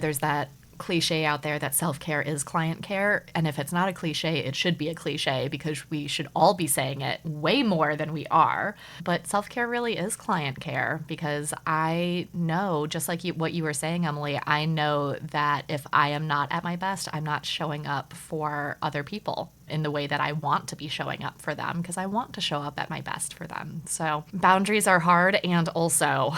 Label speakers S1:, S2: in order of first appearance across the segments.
S1: There's that cliche out there that self-care is client care, and if it's not a cliche, it should be a cliche because we should all be saying it way more than we are. But self-care really is client care because I know, just like what you were saying, Emily, I know that if I am not at my best, I'm not showing up for other people in the way that I want to be showing up for them because I want to show up at my best for them. So boundaries are hard, and also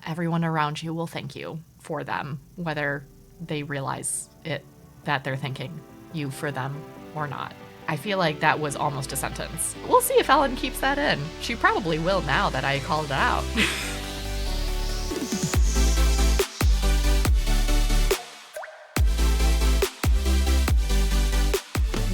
S1: everyone around you will thank you for them, whether they realize it that they're thanking you for them or not. I feel like that was almost a sentence. We'll see if Ellen keeps that in. She probably will now that I called it out.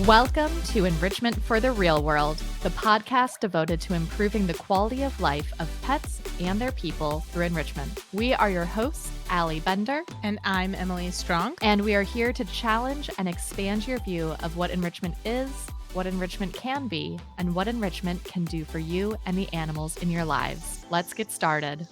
S1: Welcome to Enrichment for the Real World, the podcast devoted to improving the quality of life of pets and their people through enrichment. We are your hosts, Allie Bender.
S2: And I'm Emily Strong.
S1: And we are here to challenge and expand your view of what enrichment is, what enrichment can be, and what enrichment can do for you and the animals in your lives. Let's get started.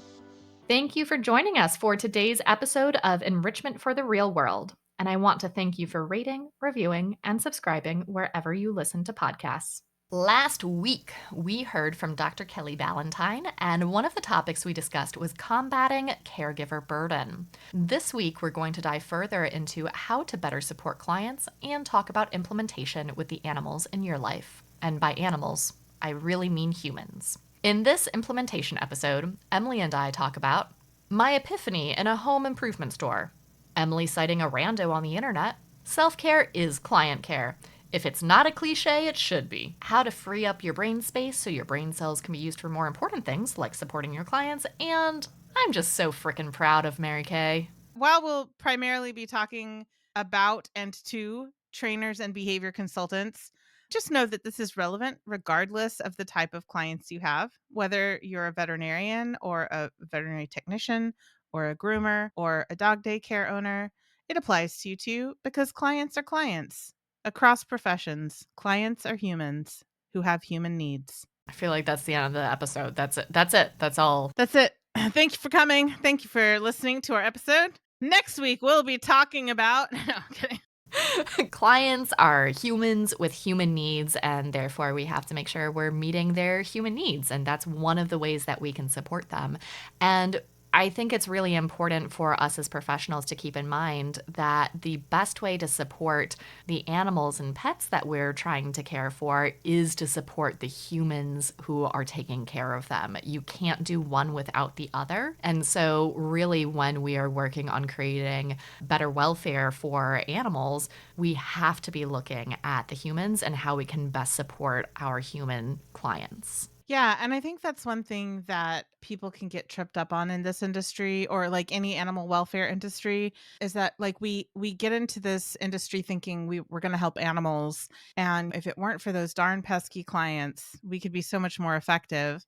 S1: Thank you for joining us for today's episode of Enrichment for the Real World. And I want to thank you for rating, reviewing, and subscribing wherever you listen to podcasts. Last week, we heard from Dr. Kelly Ballantyne, and one of the topics we discussed was combating caregiver burden. This week, we're going to dive further into how to better support clients and talk about implementation with the animals in your life. And by animals, I really mean humans. In this implementation episode, Emily and I talk about my epiphany in a home improvement store, Emily citing a rando on the internet, self-care is client care. If it's not a cliche, it should be. How to free up your brain space so your brain cells can be used for more important things like supporting your clients, and I'm just so frickin' proud of Mary Kay.
S2: While we'll primarily be talking about and to trainers and behavior consultants, just know that this is relevant regardless of the type of clients you have, whether you're a veterinarian or a veterinary technician or a groomer or a dog daycare owner. It applies to you too because clients are clients. Across professions, clients are humans who have human needs.
S1: I feel like that's the end of the episode. That's it. That's all.
S2: That's it. Thank you for coming. Thank you for listening to our episode. Next week, we'll be talking about... No, I'm kidding.
S1: Clients are humans with human needs, and therefore we have to make sure we're meeting their human needs. And that's one of the ways that we can support them. And I think it's really important for us as professionals to keep in mind that the best way to support the animals and pets that we're trying to care for is to support the humans who are taking care of them. You can't do one without the other. And so really when we are working on creating better welfare for animals, we have to be looking at the humans and how we can best support our human clients.
S2: Yeah, and I think that's one thing that people can get tripped up on in this industry or like any animal welfare industry is that like we get into this industry thinking we're going to help animals, and if it weren't for those darn pesky clients, we could be so much more effective.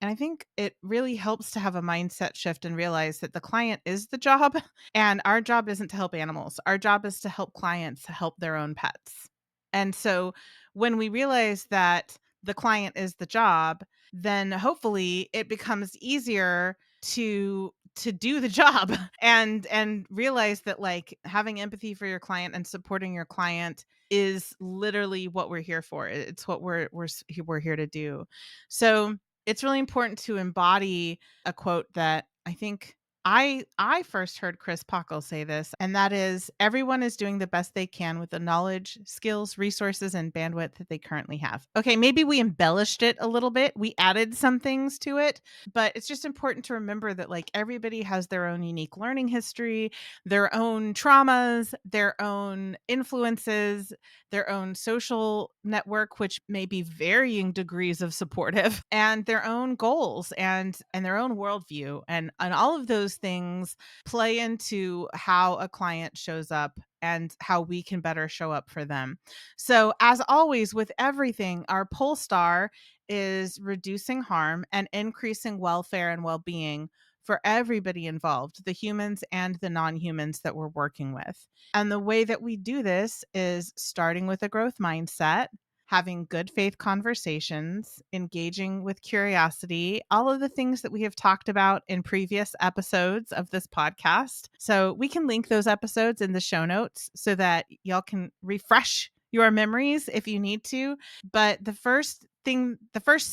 S2: And I think it really helps to have a mindset shift and realize that the client is the job and our job isn't to help animals. Our job is to help clients to help their own pets. And so when we realize that the client is the job, then hopefully it becomes easier to do the job and realize that like having empathy for your client and supporting your client is literally what we're here for. It's what we're here to do. So it's really important to embody a quote that I think I first heard Chris Pockle say this, and that is, everyone is doing the best they can with the knowledge, skills, resources, and bandwidth that they currently have. Okay, maybe we embellished it a little bit. We added some things to it, but it's just important to remember that like everybody has their own unique learning history, their own traumas, their own influences, their own social network, which may be varying degrees of supportive, and their own goals and their own worldview. And all of those things play into how a client shows up and how we can better show up for them. So as always with everything, our pole star is reducing harm and increasing welfare and well-being for everybody involved, the humans and the non-humans that we're working with. And the way that we do this is starting with a growth mindset, having good faith conversations, engaging with curiosity, all of the things that we have talked about in previous episodes of this podcast. So we can link those episodes in the show notes so that y'all can refresh your memories if you need to. But the first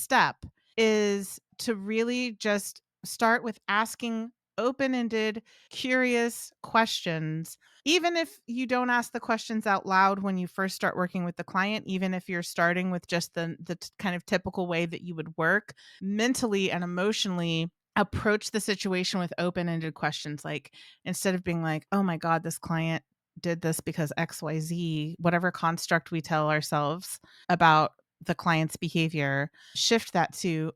S2: step is to really just start with asking open ended, curious questions. Even if you don't ask the questions out loud when you first start working with the client, even if you're starting with just kind of typical way that you would work, mentally and emotionally approach the situation with open ended questions. Like, instead of being like, oh my God, this client did this because XYZ, whatever construct we tell ourselves about the client's behavior, shift that to,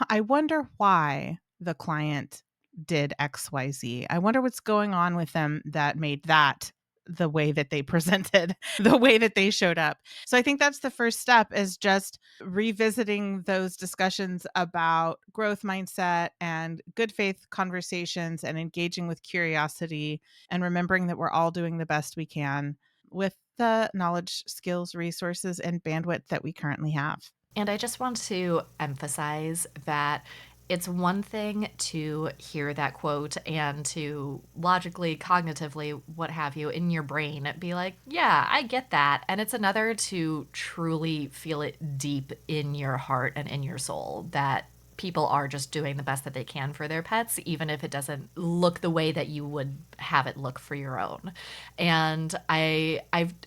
S2: I wonder why the client did XYZ. I wonder what's going on with them that made that the way that they presented, the way that they showed up. So I think that's the first step, is just revisiting those discussions about growth mindset and good faith conversations and engaging with curiosity, and remembering that we're all doing the best we can with the knowledge, skills, resources, and bandwidth that we currently have.
S1: And I just want to emphasize that it's one thing to hear that quote and to logically, cognitively, what have you, in your brain be like, yeah, I get that. And it's another to truly feel it deep in your heart and in your soul that people are just doing the best that they can for their pets, even if it doesn't look the way that you would have it look for your own. And I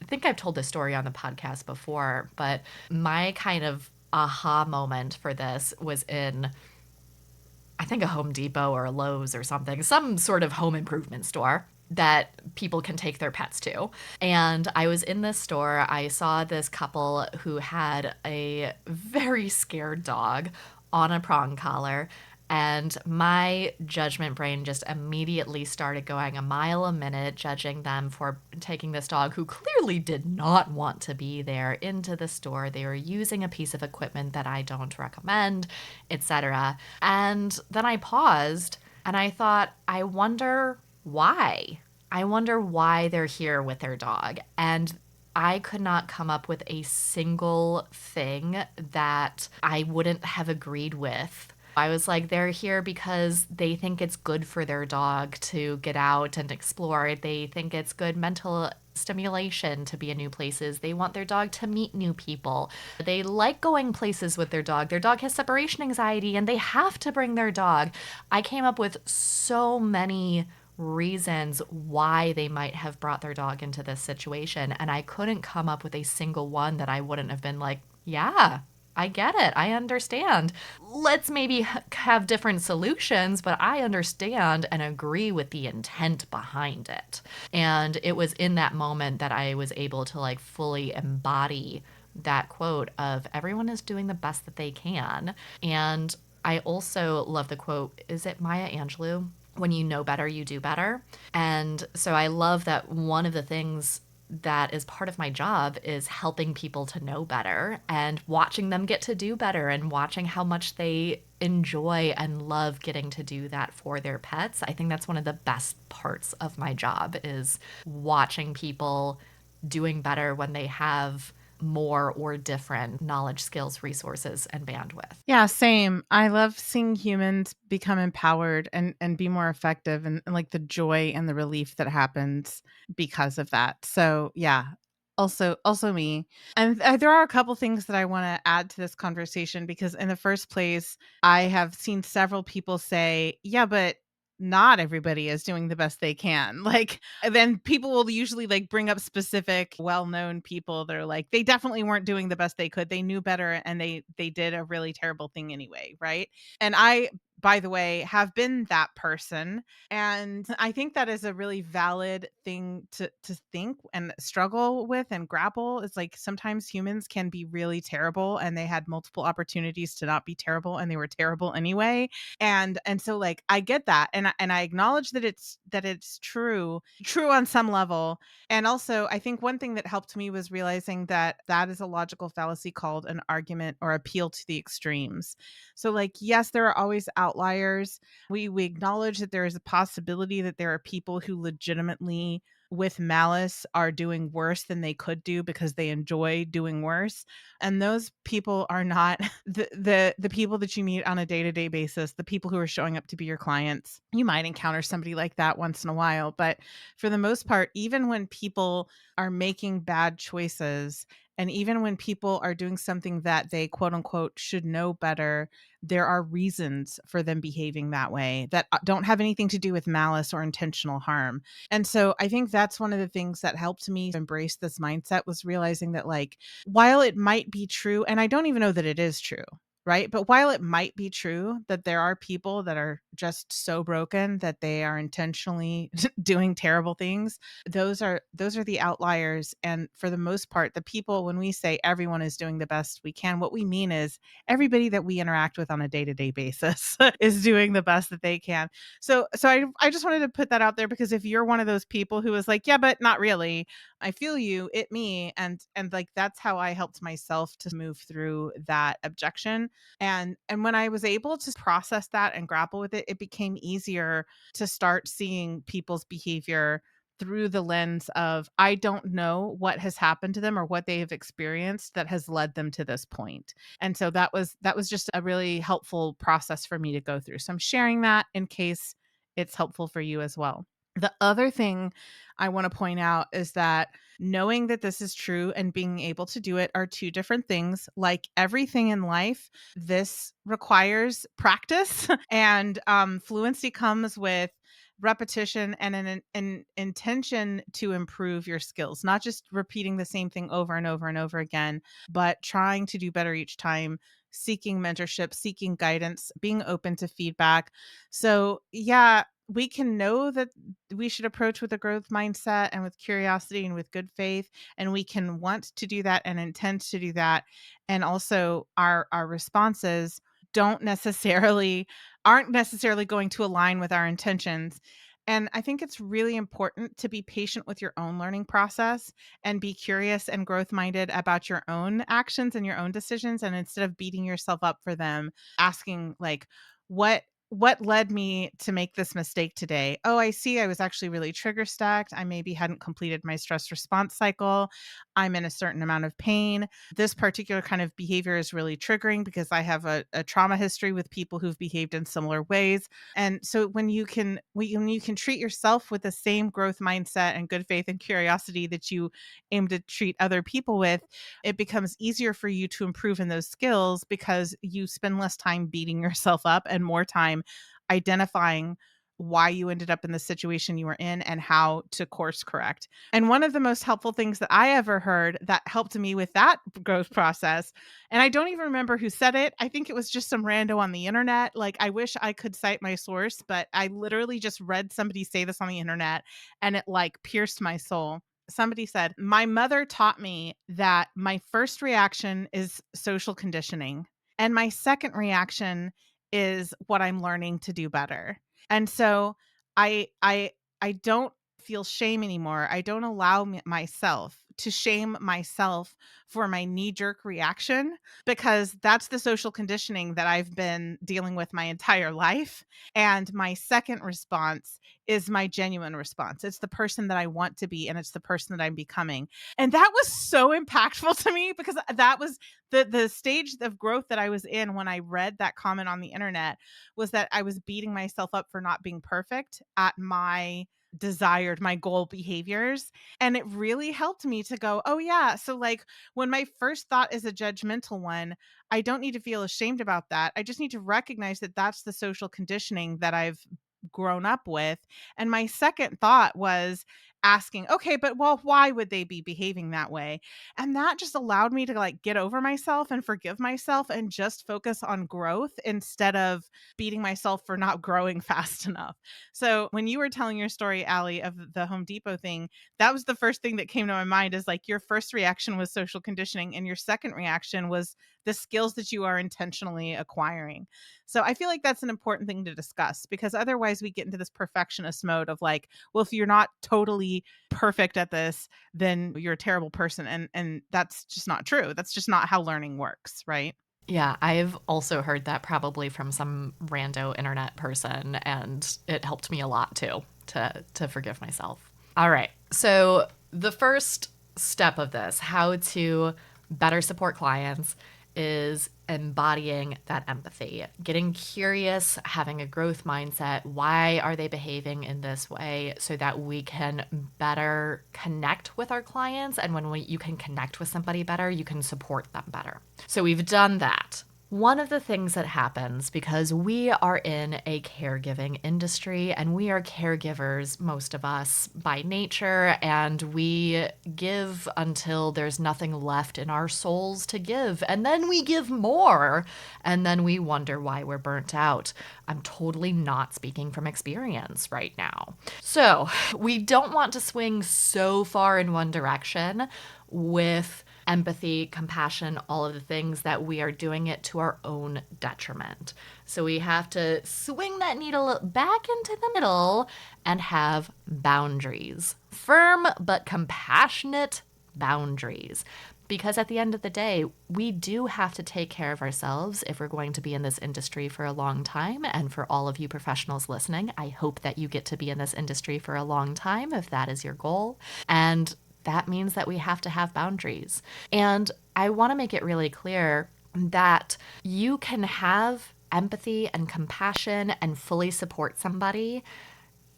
S1: think I've told this story on the podcast before, but my kind of aha moment for this was in, I think, a Home Depot or a Lowe's or something, some sort of home improvement store that people can take their pets to. And I was in this store. I saw this couple who had a very scared dog on a prong collar. And my judgment brain just immediately started going a mile a minute, judging them for taking this dog who clearly did not want to be there into the store. They were using a piece of equipment that I don't recommend, etc. And then I paused and I thought, I wonder why. I wonder why they're here with their dog. And I could not come up with a single thing that I wouldn't have agreed with. I was like, they're here because they think it's good for their dog to get out and explore. They think it's good mental stimulation to be in new places. They want their dog to meet new people. They like going places with their dog. Their dog has separation anxiety and they have to bring their dog. I came up with so many reasons why they might have brought their dog into this situation, and I couldn't come up with a single one that I wouldn't have been like, yeah, I get it. I understand. Let's maybe have different solutions, but I understand and agree with the intent behind it. And it was in that moment that I was able to like fully embody that quote of everyone is doing the best that they can. And I also love the quote, is it Maya Angelou? When you know better, you do better. And so I love that one of the things that is part of my job is helping people to know better and watching them get to do better and watching how much they enjoy and love getting to do that for their pets. I think that's one of the best parts of my job is watching people doing better when they have more or different knowledge, skills, resources, and bandwidth.
S2: Yeah, same. I love seeing humans become empowered and be more effective, and like the joy and the relief that happens because of that. So, yeah. Also me. And there are a couple things that I want to add to this conversation, because in the first place, I have seen several people say, "Yeah, but not everybody is doing the best they can." Like, and then people will usually like bring up specific well-known people that are like, they definitely weren't doing the best they could. They knew better and they did a really terrible thing anyway, right? And I, by the way, have been that person. And I think that is a really valid thing to think and struggle with and grapple. It's like sometimes humans can be really terrible and they had multiple opportunities to not be terrible and they were terrible anyway. And so like I get that, and I acknowledge that it's true on some level. And also I think one thing that helped me was realizing that that is a logical fallacy called an argument or appeal to the extremes. So like, yes, there are always outliers. We acknowledge that there is a possibility that there are people who legitimately with malice are doing worse than they could do because they enjoy doing worse. And those people are not the people that you meet on a day-to-day basis, the people who are showing up to be your clients. You might encounter somebody like that once in a while, but for the most part, even when people are making bad choices, and even when people are doing something that they quote unquote should know better, there are reasons for them behaving that way that don't have anything to do with malice or intentional harm. And so I think that's one of the things that helped me embrace this mindset, was realizing that, like, while it might be true, and I don't even know that it is true, right? But while it might be true that there are people that are just so broken that they are intentionally doing terrible things, those are the outliers. And for the most part, the people, when we say everyone is doing the best we can, what we mean is everybody that we interact with on a day-to-day basis is doing the best that they can. So I just wanted to put that out there, because if you're one of those people who is like, yeah, but not really, I feel you, it me, and like that's how I helped myself to move through that objection. And when I was able to process that and grapple with it, it became easier to start seeing people's behavior through the lens of, I don't know what has happened to them or what they have experienced that has led them to this point. And so that was just a really helpful process for me to go through. So I'm sharing that in case it's helpful for you as well. The other thing I want to point out is that knowing that this is true and being able to do it are two different things. Like everything in life, this requires practice, and fluency comes with repetition and an intention to improve your skills, not just repeating the same thing over and over and over again, but trying to do better each time, seeking mentorship, seeking guidance, being open to feedback. So, yeah, we can know that we should approach with a growth mindset and with curiosity and with good faith, and we can want to do that and intend to do that. And also our responses don't necessarily aren't necessarily going to align with our intentions. And I think it's really important to be patient with your own learning process and be curious and growth minded about your own actions and your own decisions. And instead of beating yourself up for them, asking, like, what what led me to make this mistake today? Oh, I see. I was actually really trigger stacked. I maybe hadn't completed my stress response cycle. I'm in a certain amount of pain. This particular kind of behavior is really triggering because I have a trauma history with people who've behaved in similar ways. And so when you can treat yourself with the same growth mindset and good faith and curiosity that you aim to treat other people with, it becomes easier for you to improve in those skills because you spend less time beating yourself up and more time identifying why you ended up in the situation you were in and how to course correct. And one of the most helpful things that I ever heard that helped me with that growth process, and I don't even remember who said it. I think it was just some rando on the internet. Like, I wish I could cite my source, but I literally just read somebody say this on the internet and it like pierced my soul. Somebody said, "My mother taught me that my first reaction is social conditioning, and my second reaction is what I'm learning to do better." And so I don't feel shame anymore. I don't allow myself to shame myself for my knee jerk reaction, because that's the social conditioning that I've been dealing with my entire life. And my second response is my genuine response. It's the person that I want to be, and it's the person that I'm becoming. And that was so impactful to me, because that was the stage of growth that I was in when I read that comment on the internet, was that I was beating myself up for not being perfect at my goal behaviors. And it really helped me to go, oh, yeah. So, like, when my first thought is a judgmental one, I don't need to feel ashamed about that. I just need to recognize that that's the social conditioning that I've grown up with. And my second thought was asking, okay, but well, why would they be behaving that way? And that just allowed me to, like, get over myself and forgive myself and just focus on growth instead of beating myself for not growing fast enough. So when you were telling your story, Allie, of the Home Depot thing, that was the first thing that came to my mind, is like, your first reaction was social conditioning and your second reaction was the skills that you are intentionally acquiring. So I feel like that's an important thing to discuss, because otherwise we get into this perfectionist mode of like, well, if you're not totally perfect at this, then you're a terrible person. And that's just not true. That's just not how learning works, right?
S1: Yeah, I've also heard that probably from some rando internet person, and it helped me a lot too to forgive myself. All right. So, the first step of this, how to better support clients, is embodying that empathy, getting curious, having a growth mindset. Why are they behaving in this way so that we can better connect with our clients? And when you can connect with somebody better, you can support them better. So, we've done that. One of the things that happens because we are in a caregiving industry and we are caregivers, most of us, by nature, and we give until there's nothing left in our souls to give. And then we give more, and then we wonder why we're burnt out. I'm totally not speaking from experience right now. So, we don't want to swing so far in one direction with empathy, compassion, all of the things that we are doing it to our own detriment. So we have to swing that needle back into the middle and have boundaries. Firm but compassionate boundaries. Because at the end of the day, we do have to take care of ourselves if we're going to be in this industry for a long time. And for all of you professionals listening, I hope that you get to be in this industry for a long time if that is your goal. And that means that we have to have boundaries. And I want to make it really clear that you can have empathy and compassion and fully support somebody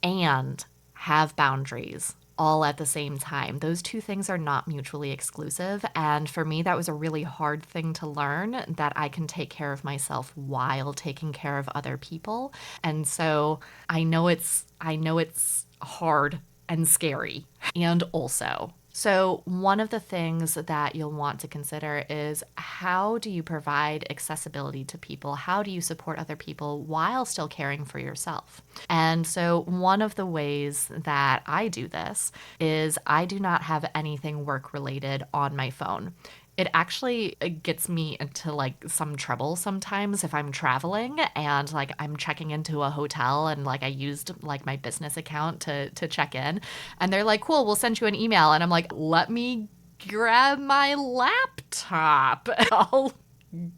S1: and have boundaries all at the same time. Those two things are not mutually exclusive. And for me, that was a really hard thing to learn, that I can take care of myself while taking care of other people. And so I know it's hard and scary. And also, so, one of the things that you'll want to consider is how do you provide accessibility to people? How do you support other people while still caring for yourself? And so, one of the ways that I do this is I do not have anything work related on my phone. It actually gets me into like some trouble sometimes if I'm traveling and like I'm checking into a hotel and like I used like my business account to check in, and they're like, "Cool, we'll send you an email." And I'm like, "Let me grab my laptop. I'll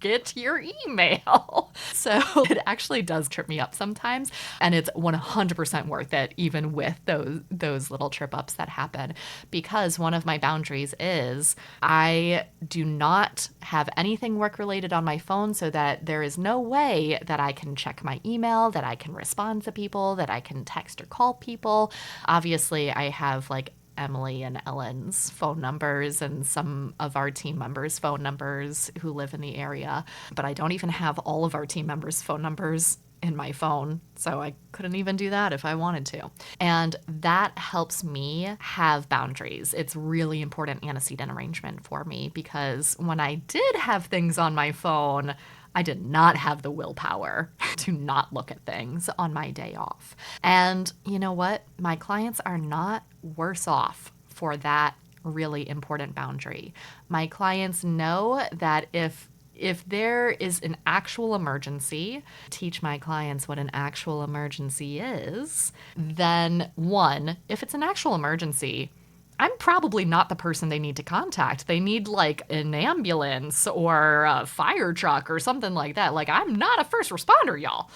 S1: get your email." So it actually does trip me up sometimes, and it's 100% worth it even with those little trip ups that happen, because one of my boundaries is I do not have anything work related on my phone, so that there is no way that I can check my email, that I can respond to people, that I can text or call people. Obviously, I have like Emily and Ellen's phone numbers and some of our team members' phone numbers who live in the area, but I don't even have all of our team members' phone numbers in my phone, so I couldn't even do that if I wanted to. And that helps me have boundaries. It's really important antecedent arrangement for me, because when I did have things on my phone, I did not have the willpower to not look at things on my day off. And you know what? My clients are not worse off for that really important boundary. My clients know that if there is an actual emergency, teach my clients what an actual emergency is, then one, if it's an actual emergency, I'm probably not the person they need to contact. They need like an ambulance or a fire truck or something like that. Like, I'm not a first responder, y'all.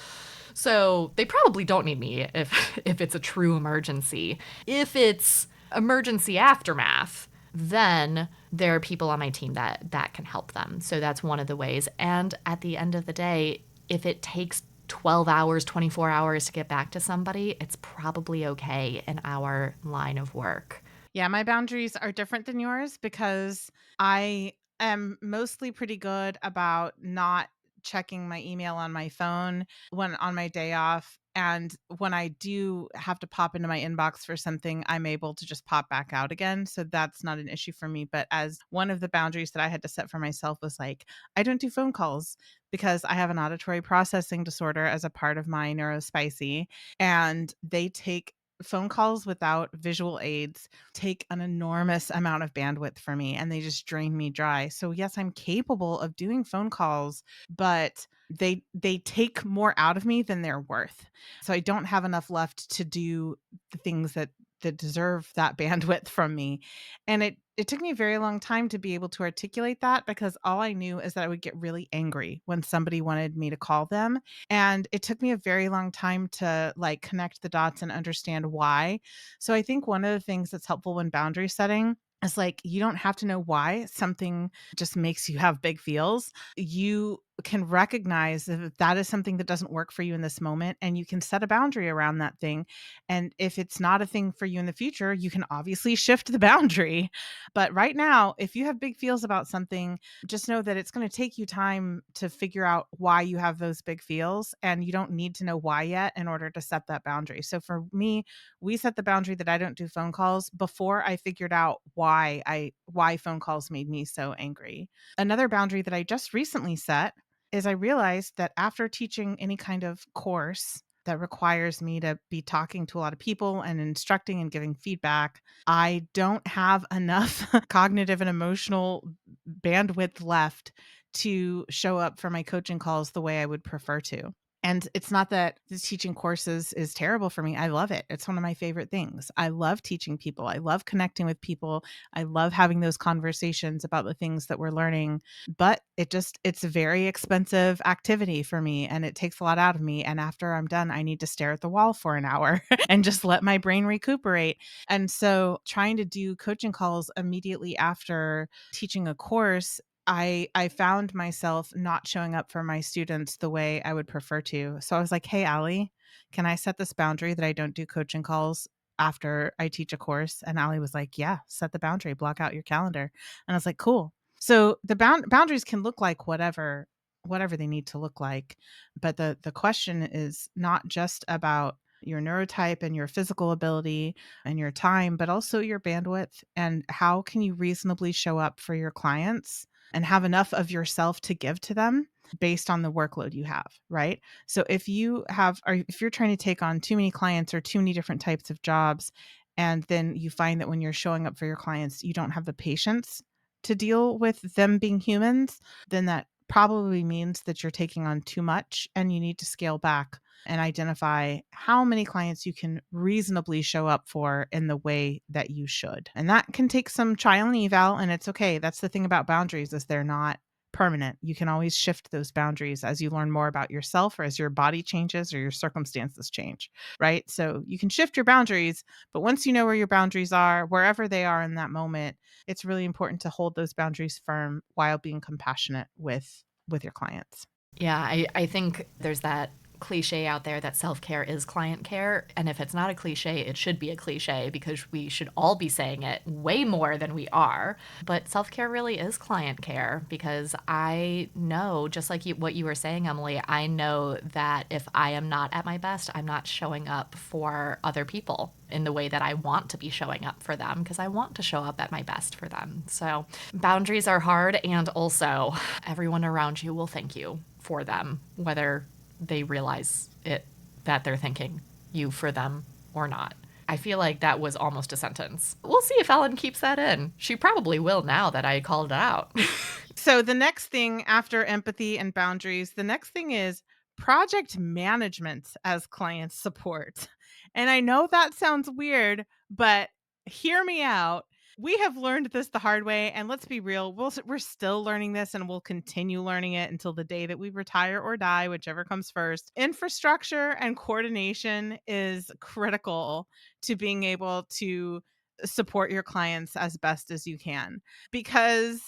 S1: So they probably don't need me if it's a true emergency. If it's emergency aftermath, then there are people on my team that can help them. So that's one of the ways. And at the end of the day, if it takes 12 hours, 24 hours to get back to somebody, it's probably okay in our line of work.
S2: Yeah, my boundaries are different than yours because I am mostly pretty good about not checking my email on my phone when on my day off. And when I do have to pop into my inbox for something, I'm able to just pop back out again. So that's not an issue for me. But as one of the boundaries that I had to set for myself was like, I don't do phone calls because I have an auditory processing disorder as a part of my neurospicy. And they take phone calls without visual aids take an enormous amount of bandwidth for me and they just drain me dry. So yes, I'm capable of doing phone calls, but they take more out of me than they're worth. So I don't have enough left to do the things that that deserve that bandwidth from me. And it took me a very long time to be able to articulate that because all I knew is that I would get really angry when somebody wanted me to call them. And it took me a very long time to like connect the dots and understand why. So I think one of the things that's helpful when boundary setting is like you don't have to know why something just makes you have big feels. You can recognize that that is something that doesn't work for you in this moment, and you can set a boundary around that thing. And if it's not a thing for you in the future, you can obviously shift the boundary. But right now, if you have big feels about something, just know that it's going to take you time to figure out why you have those big feels. And you don't need to know why yet in order to set that boundary. So for me, we set the boundary that I don't do phone calls before I figured out why phone calls made me so angry. Another boundary that I just recently set is I realized that after teaching any kind of course that requires me to be talking to a lot of people and instructing and giving feedback, I don't have enough cognitive and emotional bandwidth left to show up for my coaching calls the way I would prefer to. And it's not that the teaching courses is terrible for me. I love it. It's one of my favorite things. I love teaching people. I love connecting with people. I love having those conversations about the things that we're learning, but it's a very expensive activity for me and it takes a lot out of me. And after I'm done, I need to stare at the wall for an hour and just let my brain recuperate. And so trying to do coaching calls immediately after teaching a course, I found myself not showing up for my students the way I would prefer to. So I was like, "Hey, Allie, can I set this boundary that I don't do coaching calls after I teach a course?" And Allie was like, "Yeah, set the boundary, block out your calendar." And I was like, "Cool." So the boundaries can look like whatever they need to look like, but the question is not just about your neurotype and your physical ability and your time, but also your bandwidth and how can you reasonably show up for your clients and have enough of yourself to give to them based on the workload you have, right? So if you have or if you're trying to take on too many clients or too many different types of jobs and then you find that when you're showing up for your clients you don't have the patience to deal with them being humans, then that probably means that you're taking on too much and you need to scale back and identify how many clients you can reasonably show up for in the way that you should. And that can take some trial and eval, and it's okay. That's the thing about boundaries is they're not permanent. You can always shift those boundaries as you learn more about yourself or as your body changes or your circumstances change, right? So you can shift your boundaries, but once you know where your boundaries are, wherever they are in that moment, it's really important to hold those boundaries firm while being compassionate with your clients.
S1: Yeah, I think there's that cliche out there that self care is client care. And if it's not a cliche, it should be a cliche because we should all be saying it way more than we are. But self care really is client care because I know, just like what you were saying, Emily, I know that if I am not at my best, I'm not showing up for other people in the way that I want to be showing up for them because I want to show up at my best for them. So boundaries are hard, and also everyone around you will thank you for them, whether they realize it that they're thanking you for them or not. I feel like that was almost a sentence. We'll see if Ellen keeps that in. She probably will now that I called it out.
S2: So the next thing after empathy and boundaries, the next thing is project management as client support. And I know that sounds weird, but hear me out. We have learned this the hard way, and let's be real, we're still learning this and we'll continue learning it until the day that we retire or die, whichever comes first. Infrastructure and coordination is critical to being able to support your clients as best as you can because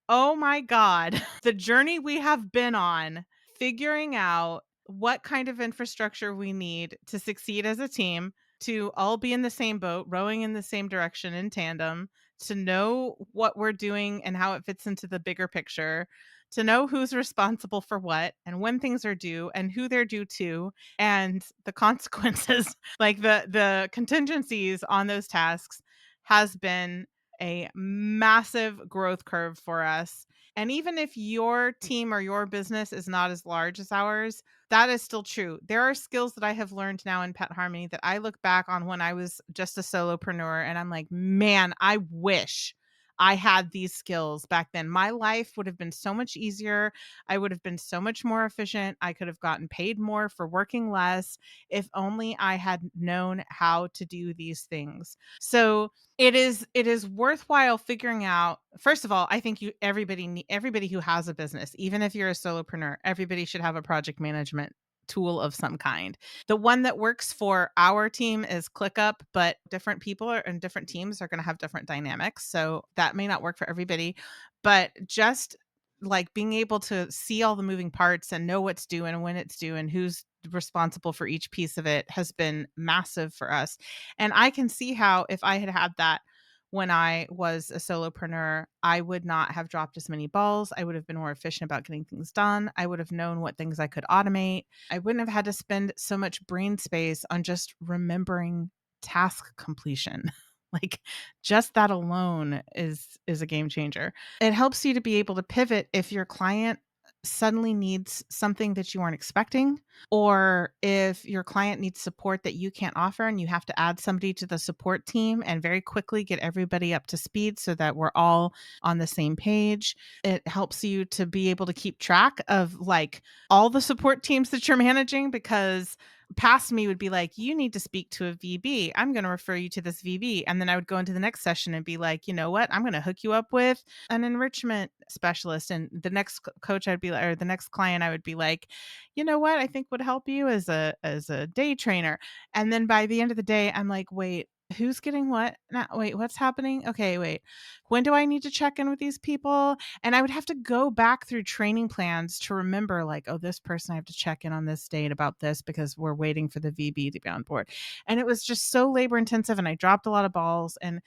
S2: oh my God, the journey we have been on figuring out what kind of infrastructure we need to succeed as a team, to all be in the same boat, rowing in the same direction in tandem, to know what we're doing and how it fits into the bigger picture, to know who's responsible for what and when things are due and who they're due to and the consequences, like the contingencies on those tasks has been a massive growth curve for us. And even if your team or your business is not as large as ours, that is still true. There are skills that I have learned now in Pet Harmony that I look back on when I was just a solopreneur and I'm like, man, I wish I had these skills back then, my life would have been so much easier. I would have been so much more efficient. I could have gotten paid more for working less if only I had known how to do these things. So it is worthwhile figuring out. First of all, I think everybody who has a business, even if you're a solopreneur, everybody should have a project management tool of some kind. The one that works for our team is ClickUp, but different people and different teams are going to have different dynamics. So that may not work for everybody, but just like being able to see all the moving parts and know what's due and when it's due and who's responsible for each piece of it has been massive for us. And I can see how if I had had that when I was a solopreneur, I would not have dropped as many balls. I would have been more efficient about getting things done. I would have known what things I could automate. I wouldn't have had to spend so much brain space on just remembering task completion. Like just that alone is a game changer. It helps you to be able to pivot if your client suddenly needs something that you weren't expecting, or if your client needs support that you can't offer and you have to add somebody to the support team and very quickly get everybody up to speed so that we're all on the same page. It helps you to be able to keep track of like all the support teams that you're managing, because past me would be like, you need to speak to a VB. I'm going to refer you to this VB. And then I would go into the next session and be like, you know what? I'm going to hook you up with an enrichment specialist. And the next coach I'd be like, or the next client I would be like, you know what? I think would help you as a day trainer. And then by the end of the day, I'm like, wait, who's getting what? Wait, what's happening? Okay, wait. When do I need to check in with these people? And I would have to go back through training plans to remember, like, oh, this person I have to check in on this date about this because we're waiting for the VB to be on board. And it was just so labor intensive, and I dropped a lot of balls. And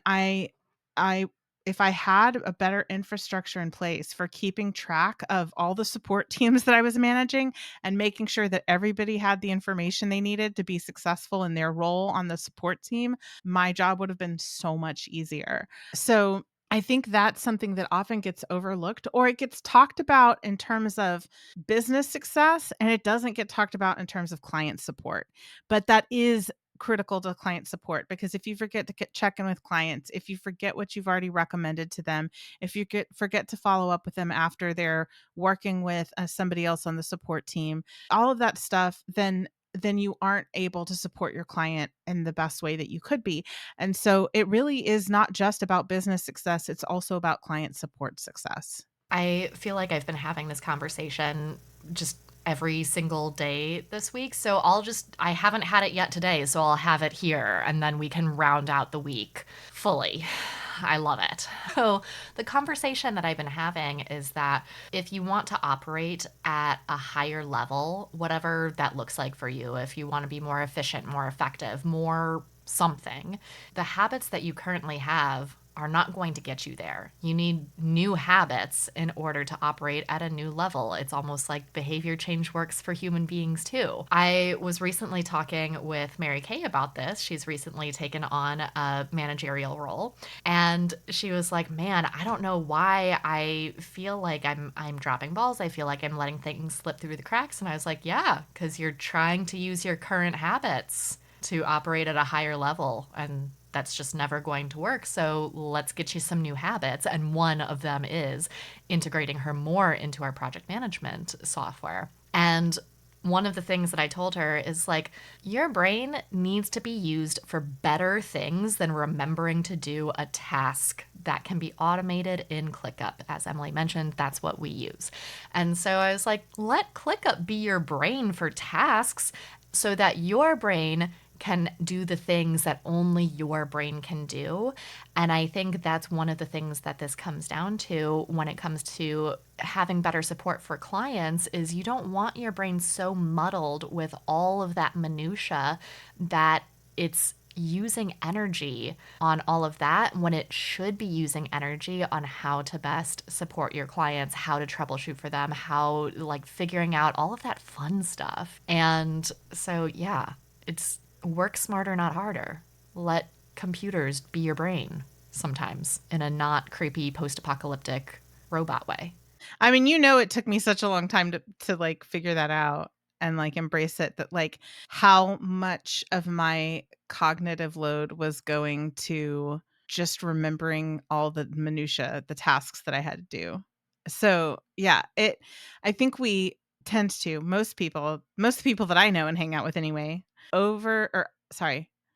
S2: I if I had a better infrastructure in place for keeping track of all the support teams that I was managing and making sure that everybody had the information they needed to be successful in their role on the support team, my job would have been so much easier. So I think that's something that often gets overlooked, or it gets talked about in terms of business success and it doesn't get talked about in terms of client support. But that is critical to client support, because if you forget to check in with clients, if you forget what you've already recommended to them, if you forget to follow up with them after they're working with somebody else on the support team, all of that stuff, then you aren't able to support your client in the best way that you could be. And so it really is not just about business success, it's also about client support success.
S1: I feel like I've been having this conversation just every single day this week. So I haven't had it yet today. So I'll have it here and then we can round out the week fully. I love it. So, the conversation that I've been having is that if you want to operate at a higher level, whatever that looks like for you, if you want to be more efficient, more effective, more something, the habits that you currently have are not going to get you there. You need new habits in order to operate at a new level. It's almost like behavior change works for human beings too. I was recently talking with Mary Kay about this. She's recently taken on a managerial role, and she was like, "Man, I don't know why I feel like I'm dropping balls. I feel like I'm letting things slip through the cracks." And I was like, "Yeah, cuz you're trying to use your current habits to operate at a higher level, and that's just never going to work. So let's get you some new habits." And one of them is integrating her more into our project management software. And one of the things that I told her is like, your brain needs to be used for better things than remembering to do a task that can be automated in ClickUp. As Emily mentioned, that's what we use. And so I was like, let ClickUp be your brain for tasks so that your brain can do the things that only your brain can do. And I think that's one of the things that this comes down to when it comes to having better support for clients is you don't want your brain so muddled with all of that minutia that it's using energy on all of that when it should be using energy on how to best support your clients, how to troubleshoot for them, how like figuring out all of that fun stuff. And so, yeah, it's work smarter, not harder. Let computers be your brain sometimes in a not creepy post apocalyptic robot way.
S2: I mean, it took me such a long time to like figure that out and like embrace it, that like how much of my cognitive load was going to just remembering all the minutia, the tasks that I had to do. So, yeah, I think we tend to most people that I know and hang out with anyway,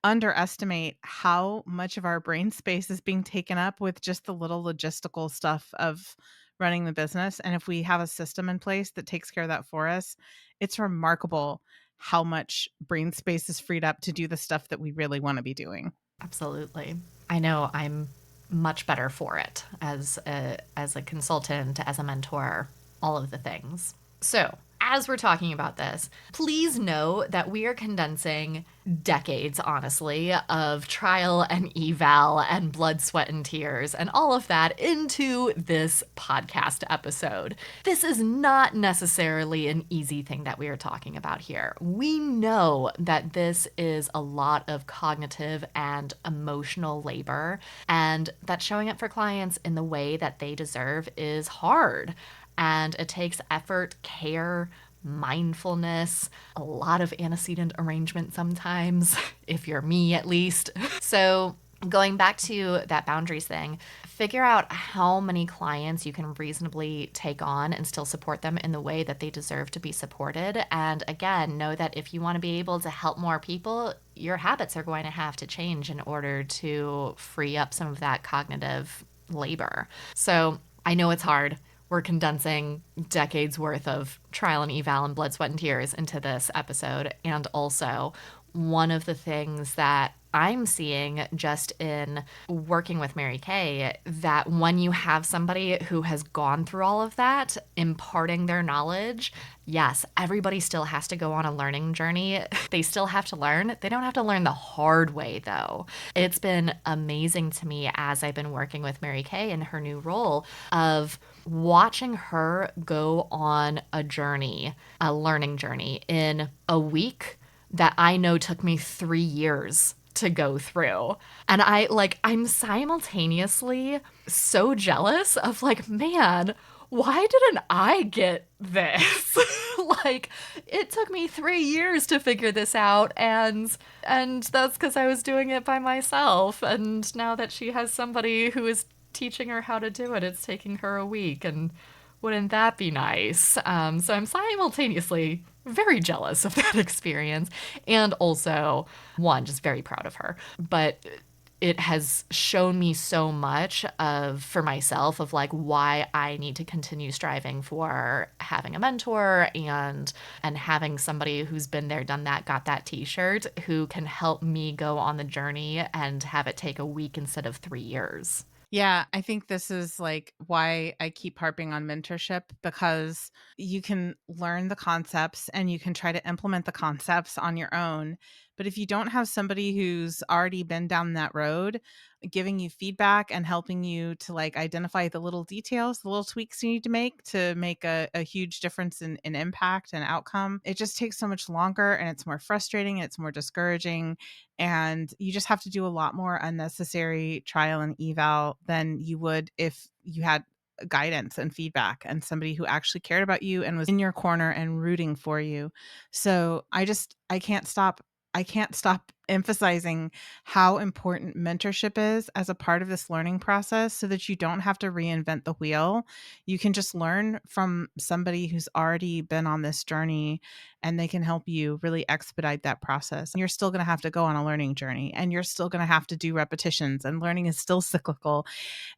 S2: underestimate how much of our brain space is being taken up with just the little logistical stuff of running the business. And if we have a system in place that takes care of that for us, it's remarkable how much brain space is freed up to do the stuff that we really want to be doing.
S1: Absolutely. I know I'm much better for it as a consultant, as a mentor, all of the things. So, as we're talking about this, please know that we are condensing decades, honestly, of trial and eval and blood, sweat, and tears and all of that into this podcast episode. This is not necessarily an easy thing that we are talking about here. We know that this is a lot of cognitive and emotional labor, and that showing up for clients in the way that they deserve is hard. And it takes effort, care, mindfulness, a lot of antecedent arrangement sometimes, if you're me at least. So, going back to that boundaries thing, figure out how many clients you can reasonably take on and still support them in the way that they deserve to be supported. And again, know that if you want to be able to help more people, your habits are going to have to change in order to free up some of that cognitive labor. So, I know it's hard. We're condensing decades worth of trial and eval and blood, sweat, and tears into this episode. And also, one of the things that I'm seeing just in working with Mary Kay, that when you have somebody who has gone through all of that, imparting their knowledge, yes, everybody still has to go on a learning journey. They still have to learn. They don't have to learn the hard way, though. It's been amazing to me as I've been working with Mary Kay in her new role of watching her go on a journey, a learning journey in a week that I know took me 3 years to go through. And I'm simultaneously so jealous of like, man, why didn't I get this? Like, it took me 3 years to figure this out, and that's because I was doing it by myself. And now that she has somebody who is teaching her how to do it, it's taking her a week. And wouldn't that be nice? So I'm simultaneously very jealous of that experience, and also, one, just very proud of her. But it has shown me so much of for myself of like why I need to continue striving for having a mentor and having somebody who's been there, done that, got that t-shirt, who can help me go on the journey and have it take a week instead of 3 years.
S2: Yeah, I think this is like why I keep harping on mentorship, because you can learn the concepts and you can try to implement the concepts on your own. But if you don't have somebody who's already been down that road, giving you feedback and helping you to like identify the little details, the little tweaks you need to make a huge difference in impact and outcome, it just takes so much longer and it's more frustrating, it's more discouraging, and you just have to do a lot more unnecessary trial and eval than you would if you had guidance and feedback and somebody who actually cared about you and was in your corner and rooting for you. So I can't stop emphasizing how important mentorship is as a part of this learning process so that you don't have to reinvent the wheel. You can just learn from somebody who's already been on this journey, and they can help you really expedite that process. You're still going to have to go on a learning journey, and you're still going to have to do repetitions, and learning is still cyclical,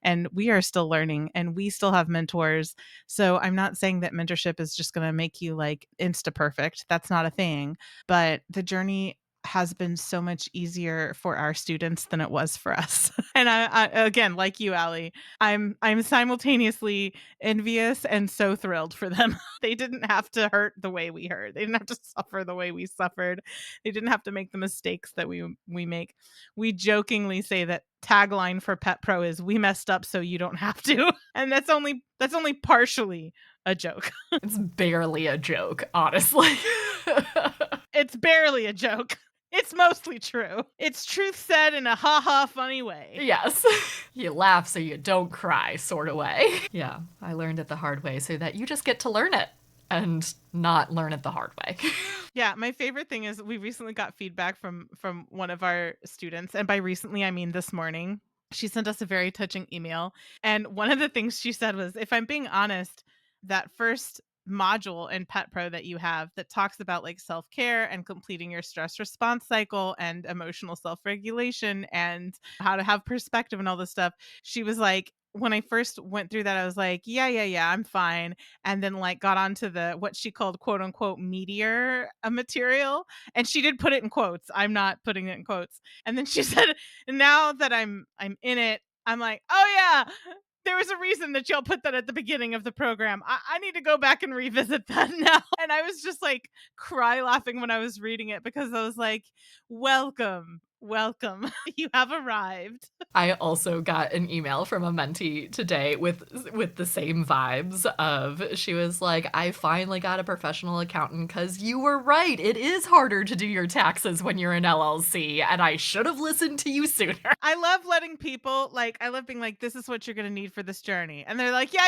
S2: and we are still learning, and we still have mentors. So I'm not saying that mentorship is just going to make you like insta perfect. That's not a thing, but the journey has been so much easier for our students than it was for us. And I again, like you, Allie, I'm simultaneously envious and so thrilled for them. They didn't have to hurt the way we hurt. They didn't have to suffer the way we suffered. They didn't have to make the mistakes that we make. We jokingly say that tagline for Pet Pro is "We messed up so you don't have to," and that's only partially a joke.
S1: It's barely a joke, honestly.
S2: It's barely a joke. It's mostly true. It's truth said in a ha ha funny way.
S1: Yes. You laugh so you don't cry, sort of way. Yeah, I learned it the hard way so that you just get to learn it and not learn it the hard way.
S2: Yeah, my favorite thing is we recently got feedback from one of our students, and by recently I mean this morning. She sent us a very touching email. And one of the things she said was, if I'm being honest, that first module in Pet Pro that you have that talks about like self care and completing your stress response cycle and emotional self regulation and how to have perspective and all this stuff, she was like, when I first went through that, I was like, yeah, I'm fine. And then like got onto the what she called quote unquote meteor material. And she did put it in quotes. I'm not putting it in quotes. And then she said, now that I'm in it, I'm like, oh yeah, there was a reason that y'all put that at the beginning of the program. I need to go back and revisit that now. And I was just like cry laughing when I was reading it because I was like, welcome, welcome. You have arrived.
S1: I also got an email from a mentee today with the same vibes of she was like, I finally got a professional accountant because you were right. It is harder to do your taxes when you're an LLC, and I should have listened to you sooner.
S2: I love letting people like, I love being like, this is what you're gonna need for this journey. And they're like, yeah,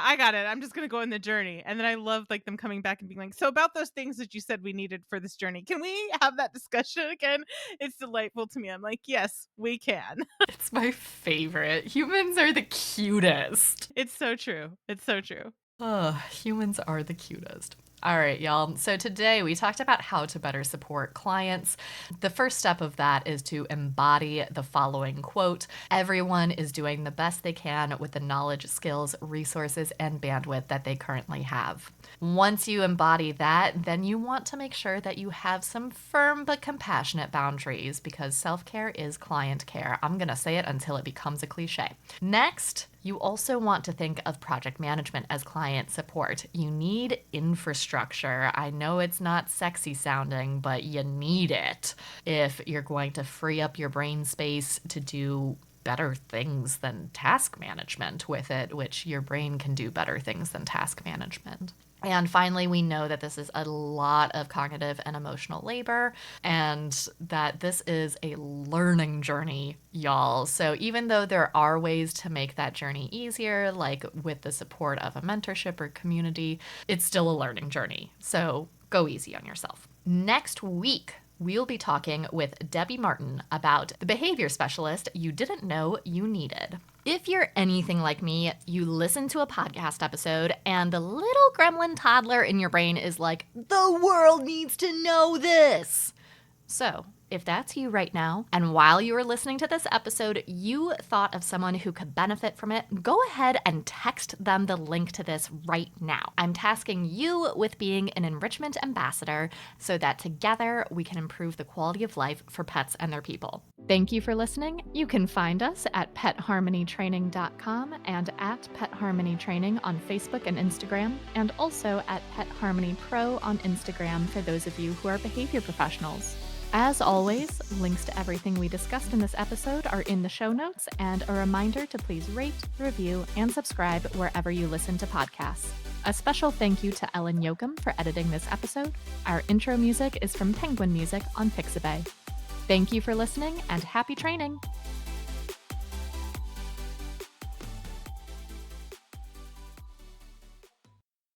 S2: I got it. I'm just gonna go in the journey. And then I love like them coming back and being like, so about those things that you said we needed for this journey, can we have that discussion again? It's delightful to me. I'm like, yes, we can.
S1: It's my favorite. Humans are the cutest.
S2: It's so true. It's so true.
S1: Oh, humans are the cutest. All right, y'all. So today we talked about how to better support clients. The first step of that is to embody the following quote: everyone is doing the best they can with the knowledge, skills, resources, and bandwidth that they currently have. Once you embody that, then you want to make sure that you have some firm but compassionate boundaries, because self-care is client care. I'm going to say it until it becomes a cliche. Next, you also want to think of project management as client support. You need infrastructure. I know it's not sexy sounding, but you need it if you're going to free up your brain space to do better things than task management with it, which your brain can do better things than task management. And finally, we know that this is a lot of cognitive and emotional labor, and that this is a learning journey, y'all. So even though there are ways to make that journey easier, like with the support of a mentorship or community, it's still a learning journey. So go easy on yourself. Next week, we'll be talking with Debbie Martin about the behavior specialist you didn't know you needed. If you're anything like me, you listen to a podcast episode and the little gremlin toddler in your brain is like, the world needs to know this. So, if that's you right now, and while you were listening to this episode, you thought of someone who could benefit from it, go ahead and text them the link to this right now. I'm tasking you with being an enrichment ambassador so that together we can improve the quality of life for pets and their people. Thank you for listening. You can find us at petharmonytraining.com and at Pet Harmony Training on Facebook and Instagram, and also at Pet Harmony Pro on Instagram for those of you who are behavior professionals. As always, links to everything we discussed in this episode are in the show notes, and a reminder to please rate, review, and subscribe wherever you listen to podcasts. A special thank you to Ellen Yoakum for editing this episode. Our intro music is from Penguin Music on Pixabay. Thank you for listening, and happy training!